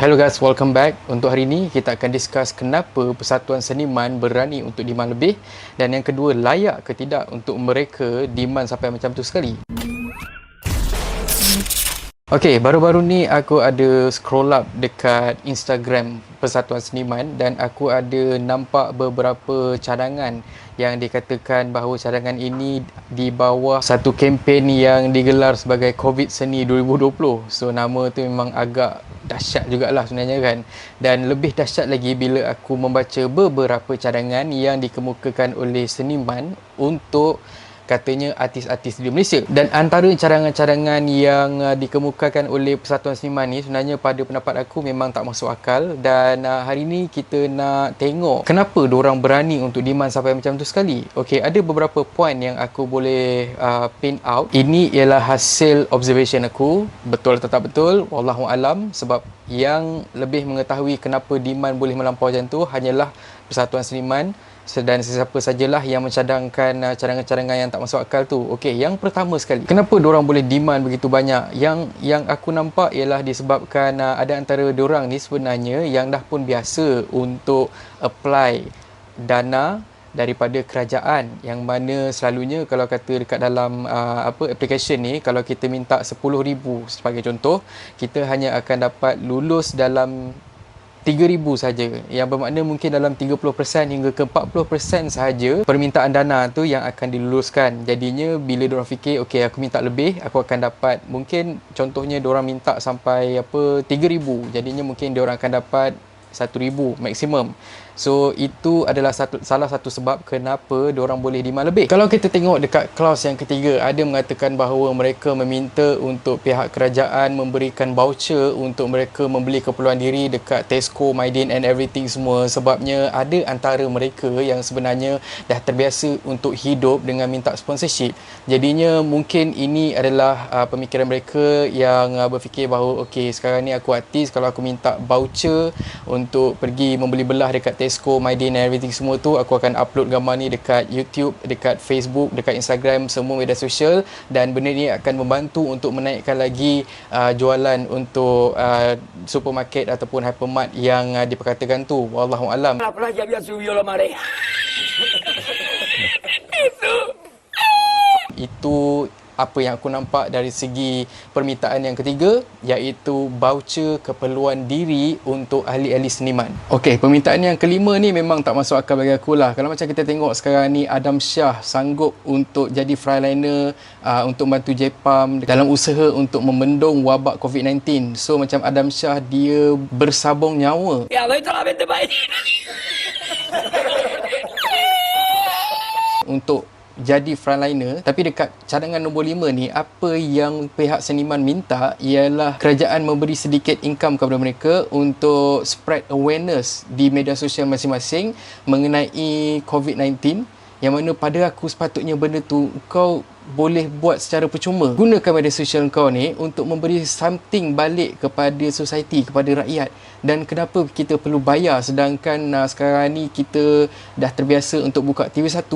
Hello guys, welcome back. Untuk hari ini kita akan discuss kenapa Persatuan Seniman berani untuk demand lebih, dan yang kedua, layak ke tidak untuk mereka demand sampai macam tu sekali. Okay, baru-baru ni aku ada scroll up dekat Instagram Persatuan Seniman dan aku ada nampak beberapa cadangan yang dikatakan bahawa cadangan ini di bawah satu kempen yang digelar sebagai COVID Seni 2020. So nama tu memang agak dahsyat jugalah sebenarnya kan. Dan lebih dahsyat lagi bila aku membaca beberapa cadangan yang dikemukakan oleh seniman untuk katanya artis-artis di Malaysia. Dan antara cadangan-cadangan yang dikemukakan oleh Persatuan Seniman ni sebenarnya pada pendapat aku memang tak masuk akal, dan hari ni kita nak tengok kenapa diorang berani untuk demand sampai macam tu sekali. Okey, ada beberapa point yang aku boleh pin out. Ini ialah hasil observation aku, betul atau tak betul wallahu alam, sebab yang lebih mengetahui kenapa demand boleh melampau macam tu hanyalah Persatuan Seniman dan sesiapa sajalah yang mencadangkan cadangan-cadangan yang tak masuk akal tu. Okey, yang pertama sekali, kenapa diorang boleh demand begitu banyak? Yang aku nampak ialah disebabkan ada antara diorang ni sebenarnya yang dah pun biasa untuk apply dana daripada kerajaan, yang mana selalunya kalau kata dekat dalam application ni, kalau kita minta 10,000 sebagai contoh, kita hanya akan dapat lulus dalam 3,000 saja, yang bermakna mungkin dalam 30% hingga ke 40% sahaja permintaan dana tu yang akan diluluskan. Jadinya bila diorang fikir okey aku minta lebih, aku akan dapat, mungkin contohnya diorang minta sampai 3,000, jadinya mungkin diorang akan dapat 1,000 maksimum. So itu adalah salah satu sebab kenapa diorang boleh demand lebih. Kalau kita tengok dekat clause yang ketiga, ada mengatakan bahawa mereka meminta untuk pihak kerajaan memberikan voucher untuk mereka membeli keperluan diri dekat Tesco, Mydin and everything semua, sebabnya ada antara mereka yang sebenarnya dah terbiasa untuk hidup dengan minta sponsorship. Jadinya mungkin ini adalah pemikiran mereka yang berfikir bahawa okey, sekarang ni aku artis, kalau aku minta voucher untuk pergi membeli belah dekat Tesco, Mydin and everything semua tu, aku akan upload gambar ni dekat YouTube, dekat Facebook, dekat Instagram, semua media sosial, dan benda ni akan membantu untuk menaikkan lagi jualan untuk supermarket ataupun hypermart yang diperkatakan tu. Wallahu alam. Itu apa yang aku nampak dari segi permintaan yang ketiga, iaitu voucher keperluan diri untuk ahli-ahli seniman. Okey, permintaan yang kelima ni memang tak masuk akal bagi aku lah. Kalau macam kita tengok sekarang ni, Adam Shah sanggup untuk jadi frontliner untuk bantu Jepam dalam usaha untuk membendung wabak COVID-19. So macam Adam Shah, dia bersabung nyawa untuk jadi frontliner. Tapi dekat cadangan nombor 5 ni, apa yang pihak seniman minta ialah kerajaan memberi sedikit income kepada mereka untuk spread awareness di media sosial masing-masing mengenai COVID-19, yang mana pada aku sepatutnya benda tu kau boleh buat secara percuma. Gunakan media sosial kau ni untuk memberi something balik kepada society, kepada rakyat. Dan kenapa kita perlu bayar, sedangkan sekarang ni kita dah terbiasa untuk buka TV1,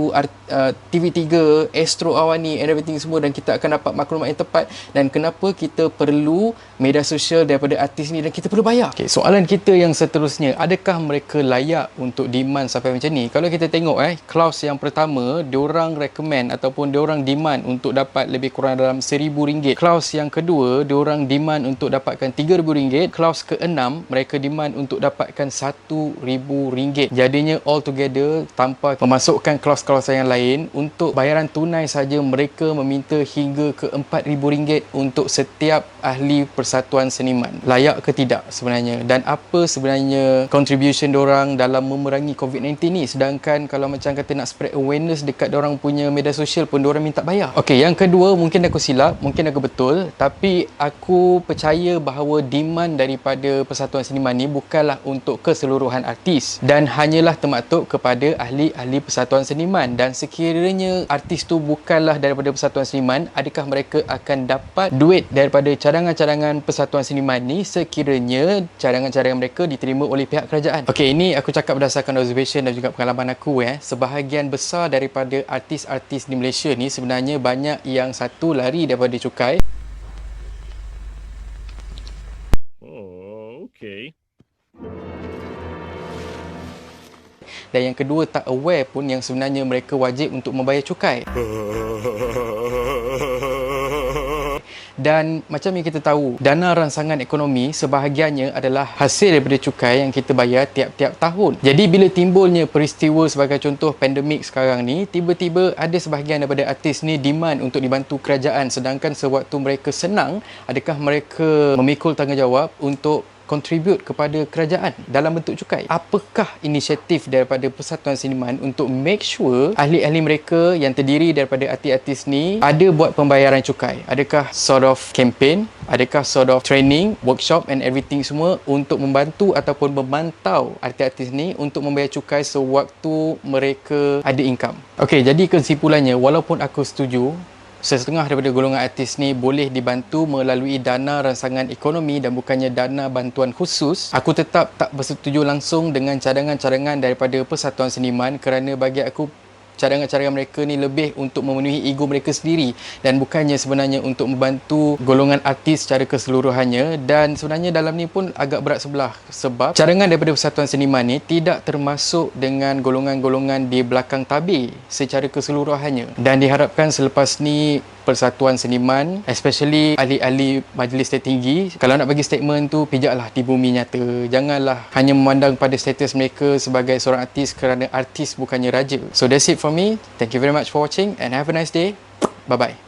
TV3, Astro Awani and everything semua, dan kita akan dapat maklumat yang tepat. Dan kenapa kita perlu media sosial daripada artis ni dan kita perlu bayar? Okay, soalan kita yang seterusnya, adakah mereka layak untuk demand sampai macam ni? Kalau kita tengok clause yang pertama, diorang recommend ataupun diorang demand untuk dapat lebih kurang dalam RM1,000. Clause yang kedua, diorang demand untuk dapatkan RM3,000. Clause ke-6, mereka demand untuk dapatkan RM1,000. Jadinya all together, tanpa memasukkan clause-clause yang lain, untuk bayaran tunai saja mereka meminta hingga ke RM4,000 untuk setiap ahli Persatuan Seniman. Layak ke tidak sebenarnya? Dan apa sebenarnya contribution diorang dalam memerangi COVID-19 ni? Sedangkan kalau macam kata nak spread awareness dekat diorang punya media sosial pun diorang minta bayar. Okey, yang kedua, mungkin aku silap, mungkin aku betul, tapi aku percaya bahawa demand daripada Persatuan Seniman ni bukanlah untuk keseluruhan artis dan hanyalah termaktub kepada ahli-ahli Persatuan Seniman. Dan sekiranya artis tu bukanlah daripada Persatuan Seniman, adakah mereka akan dapat duit daripada cadangan-cadangan Persatuan Seniman ni sekiranya cadangan-cadangan mereka diterima oleh pihak kerajaan? Okey, ini aku cakap berdasarkan observation dan juga pengalaman aku. Sebahagian besar daripada artis-artis di Malaysia ni sebenarnya banyak yang satu lari daripada cukai. Oh, okay. Okay. Dan yang kedua, tak aware pun yang sebenarnya mereka wajib untuk membayar cukai. Dan macam yang kita tahu, dana rangsangan ekonomi sebahagiannya adalah hasil daripada cukai yang kita bayar tiap-tiap tahun. Jadi bila timbulnya peristiwa sebagai contoh pandemik sekarang ni, tiba-tiba ada sebahagian daripada artis ni demand untuk dibantu kerajaan, sedangkan sewaktu mereka senang, adakah mereka memikul tanggungjawab untuk contribute kepada kerajaan dalam bentuk cukai? Apakah inisiatif daripada Persatuan Seniman untuk make sure ahli-ahli mereka yang terdiri daripada artis-artis ni ada buat pembayaran cukai? Adakah sort of campaign? Adakah sort of training, workshop and everything semua untuk membantu ataupun memantau artis-artis ni untuk membayar cukai sewaktu mereka ada income? Okey, jadi kesimpulannya, walaupun aku setuju setengah daripada golongan artis ni boleh dibantu melalui dana rangsangan ekonomi dan bukannya dana bantuan khusus, aku tetap tak bersetuju langsung dengan cadangan-cadangan daripada Persatuan Seniman, kerana bagi aku cadangan-cadangan mereka ni lebih untuk memenuhi ego mereka sendiri dan bukannya sebenarnya untuk membantu golongan artis secara keseluruhannya. Dan sebenarnya dalam ni pun agak berat sebelah, sebab cadangan daripada Persatuan Seniman ni tidak termasuk dengan golongan-golongan di belakang tabir secara keseluruhannya. Dan diharapkan selepas ni Persatuan Seniman, especially ahli-ahli majlis tertinggi, kalau nak bagi statement tu, pijaklah di bumi nyata. Janganlah hanya memandang pada status mereka sebagai seorang artis, kerana artis bukannya raja. So that's it from me. Thank you very much for watching and have a nice day. Bye-bye.